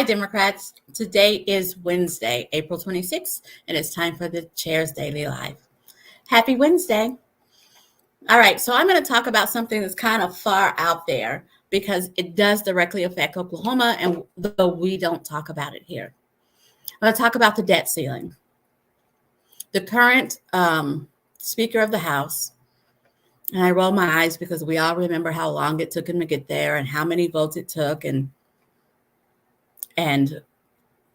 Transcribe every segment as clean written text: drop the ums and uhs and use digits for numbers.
Democrats. Today is Wednesday, April 26th, and it's time for the Chair's Daily Live. Happy Wednesday. All right, so I'm going to talk about something that's kind of far out there because it does directly affect Oklahoma, and though we don't talk about it here. I'm going to talk about the debt ceiling. The current Speaker of the House, and I roll my eyes because we all remember how long it took him to get there and how many votes it took and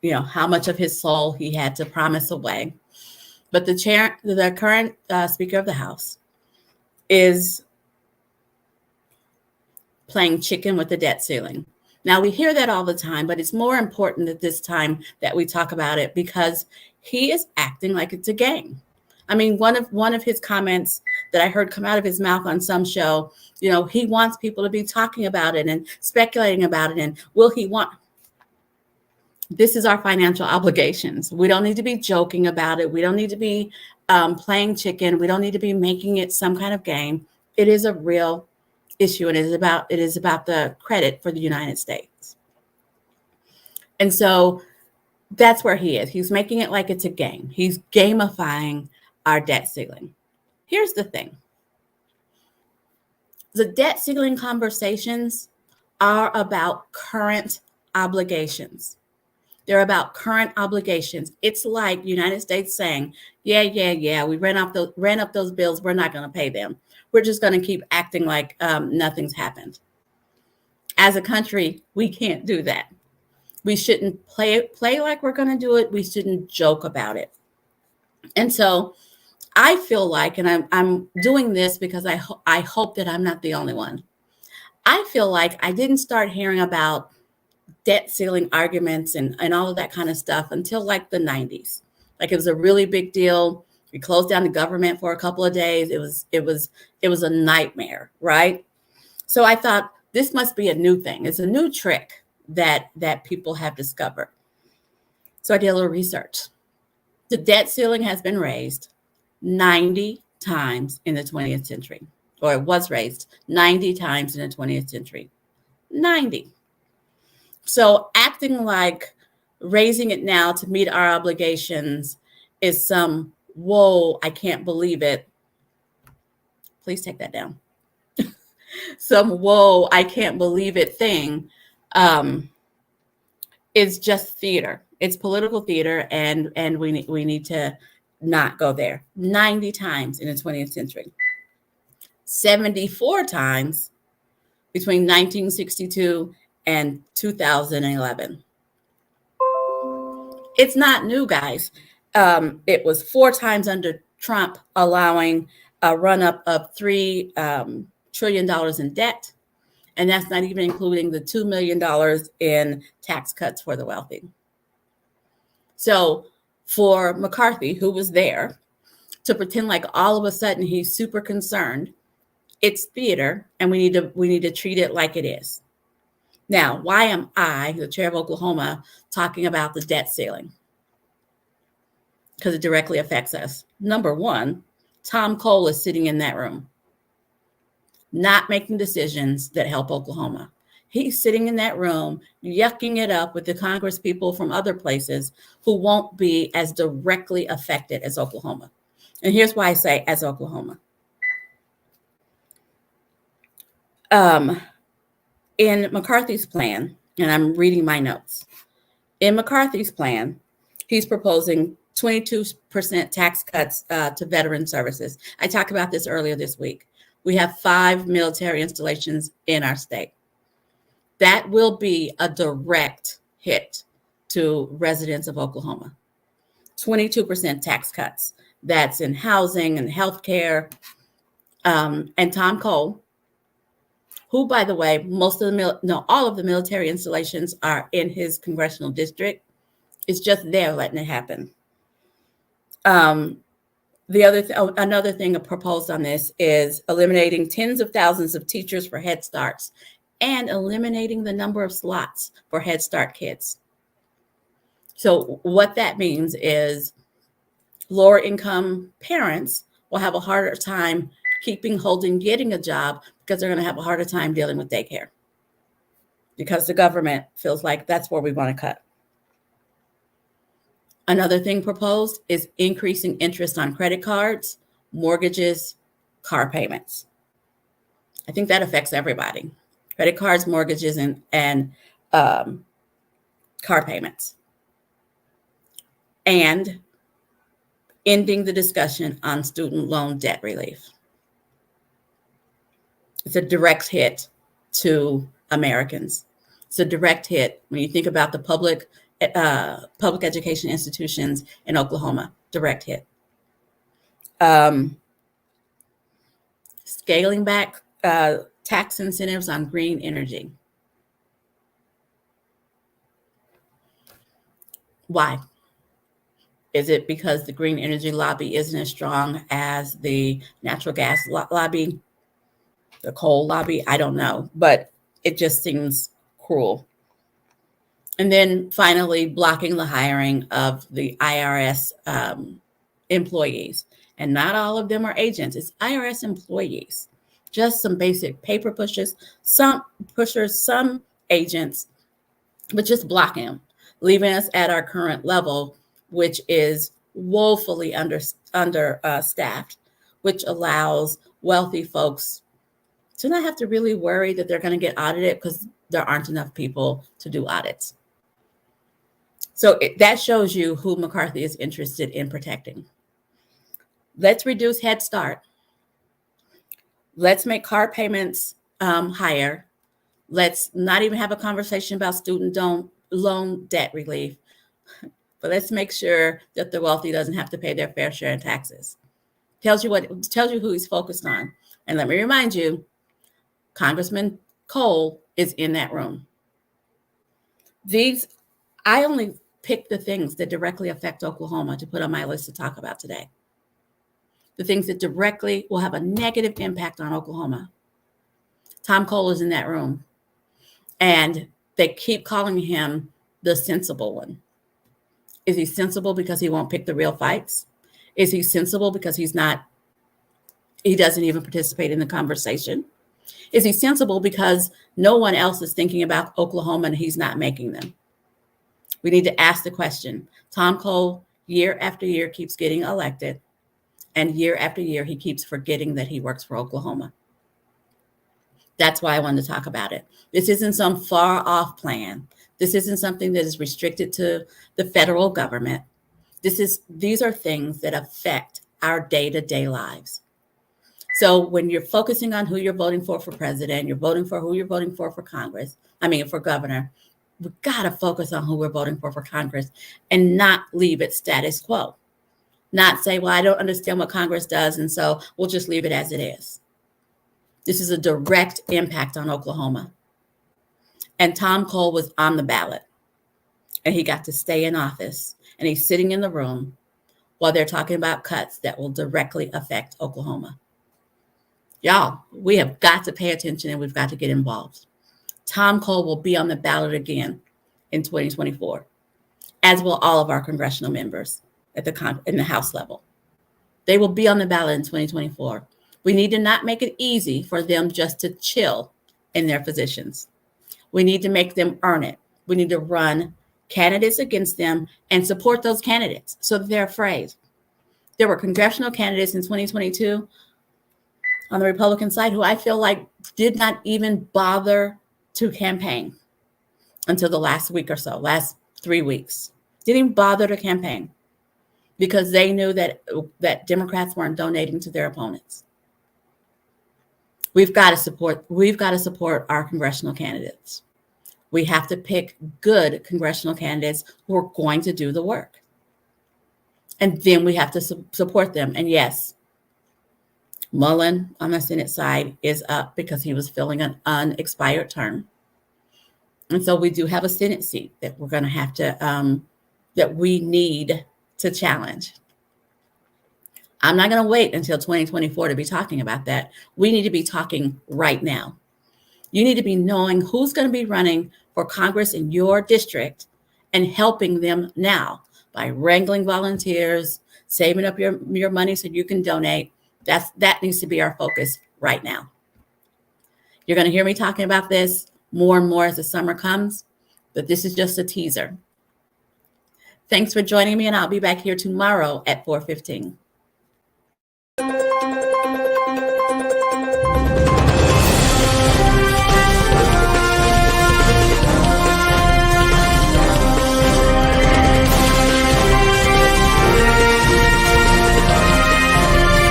you know how much of his soul he had to promise away. But the current Speaker of the House is playing chicken with the debt ceiling. Now, we hear that all the time, but it's more important at this time that we talk about it because he is acting like it's a game. I mean, one of his comments that I heard come out of his mouth on some show, you know, he wants people to be talking about it and speculating about it. And will he want? This is our financial obligations. We don't need to be joking about it. We don't need to be playing chicken. We don't need to be making it some kind of game. It is a real issue, and it is about the credit for the United States. And so that's where he is. He's making it like it's a game. He's gamifying our debt ceiling. Here's the thing. The debt ceiling conversations are about current obligations. They're about current obligations. It's like the United States saying, yeah, we ran up those bills. We're not going to pay them. We're just going to keep acting like nothing's happened. As a country, we can't do that. We shouldn't play like we're going to do it. We shouldn't joke about it. And so I feel like, and I'm doing this because I hope that I'm not the only one. I feel like I didn't start hearing about debt ceiling arguments and all of that kind of stuff until like the 90s. Like it was a really big deal. We closed down the government for a couple of days. It was a nightmare, right? So I thought this must be a new thing. It's a new trick that people have discovered. So I did a little research. The debt ceiling has been raised 90 times in the 20th century, or it was raised 90 times in the 20th century. 90. So acting like raising it now to meet our obligations is some, whoa, I can't believe it. Please take that down. Some, whoa, I can't believe it thing is just theater. It's political theater, and we need to not go there. 90 times in the 20th century. 74 times between 1962 and 2011. It's not new, guys. It was 4 times under Trump, allowing a run-up of $3 trillion in debt. And that's not even including the $2 million in tax cuts for the wealthy. So for McCarthy, who was there, to pretend like all of a sudden he's super concerned, it's theater, and we need to treat it like it is. Now, why am I, the chair of Oklahoma, talking about the debt ceiling? Because it directly affects us. Number one, Tom Cole is sitting in that room, not making decisions that help Oklahoma. He's sitting in that room, yucking it up with the Congress people from other places who won't be as directly affected as Oklahoma. And here's why I say as Oklahoma. In McCarthy's plan, and I'm reading my notes, in McCarthy's plan, he's proposing 22% tax cuts to veteran services. I talked about this earlier this week. We have 5 military installations in our state. That will be a direct hit to residents of Oklahoma. 22% tax cuts. That's in housing and healthcare. And Tom Cole, who, by the way, all of the military installations are in his congressional district, is just there letting it happen. Another thing proposed on this is eliminating tens of thousands of teachers for Head Starts and eliminating the number of slots for Head Start kids. So what that means is lower income parents will have a harder time getting a job because they're going to have a harder time dealing with daycare. because the government feels like that's where we want to cut. Another thing proposed is increasing interest on credit cards, mortgages, car payments. I think that affects everybody. Credit cards, mortgages, and car payments. And ending the discussion on student loan debt relief. It's a direct hit to Americans. It's a direct hit when you think about the public education institutions in Oklahoma. Direct hit. Scaling back tax incentives on green energy. Why? Is it because the green energy lobby isn't as strong as the natural gas lobby, the coal lobby? I don't know, but it just seems cruel. And then finally, blocking the hiring of the IRS employees. And not all of them are agents. It's IRS employees. Just some basic paper pushers, some agents, but just blocking them, leaving us at our current level, which is woefully understaffed, which allows wealthy folks to not have to really worry that they're going to get audited because there aren't enough people to do audits. So that shows you who McCarthy is interested in protecting. Let's reduce Head Start. Let's make car payments higher. Let's not even have a conversation about student loan debt relief. But let's make sure that the wealthy doesn't have to pay their fair share in taxes. Tells you who he's focused on. And let me remind you, Congressman Cole is in that room. I only picked the things that directly affect Oklahoma to put on my list to talk about today. The things that directly will have a negative impact on Oklahoma. Tom Cole is in that room. And they keep calling him the sensible one. Is he sensible because he won't pick the real fights? Is he sensible because he doesn't even participate in the conversation? Is he sensible because no one else is thinking about Oklahoma and he's not making them? We need to ask the question. Tom Cole, year after year, keeps getting elected. And year after year, he keeps forgetting that he works for Oklahoma. That's why I wanted to talk about it. This isn't some far off plan. This isn't something that is restricted to the federal government. These are things that affect our day-to-day lives. So when you're focusing on who you're voting for president, you're voting for who you're voting for for governor, we've got to focus on who we're voting for Congress and not leave it status quo. Not say, well, I don't understand what Congress does, and so we'll just leave it as it is. This is a direct impact on Oklahoma. And Tom Cole was on the ballot, and he got to stay in office, and he's sitting in the room while they're talking about cuts that will directly affect Oklahoma. Y'all, we have got to pay attention, and we've got to get involved. Tom Cole will be on the ballot again in 2024, as will all of our congressional members in the House level. They will be on the ballot in 2024. We need to not make it easy for them just to chill in their positions. We need to make them earn it. We need to run candidates against them and support those candidates so that they're afraid. There were congressional candidates in 2022 on the Republican side who I feel like did not even bother to campaign until the last week or so, last 3 weeks. Didn't even bother to campaign because they knew that Democrats weren't donating to their opponents. We've got to support our congressional candidates. We have to pick good congressional candidates who are going to do the work. And then we have to support them. And yes, Mullen on the Senate side is up because he was filling an unexpired term. And so we do have a Senate seat that we're going to have to, that we need to challenge. I'm not going to wait until 2024 to be talking about that. We need to be talking right now. You need to be knowing who's going to be running for Congress in your district and helping them now by wrangling volunteers, saving up your money so you can donate. That needs to be our focus right now. You're going to hear me talking about this more and more as the summer comes, but this is just a teaser. Thanks for joining me, and I'll be back here tomorrow at 4:15.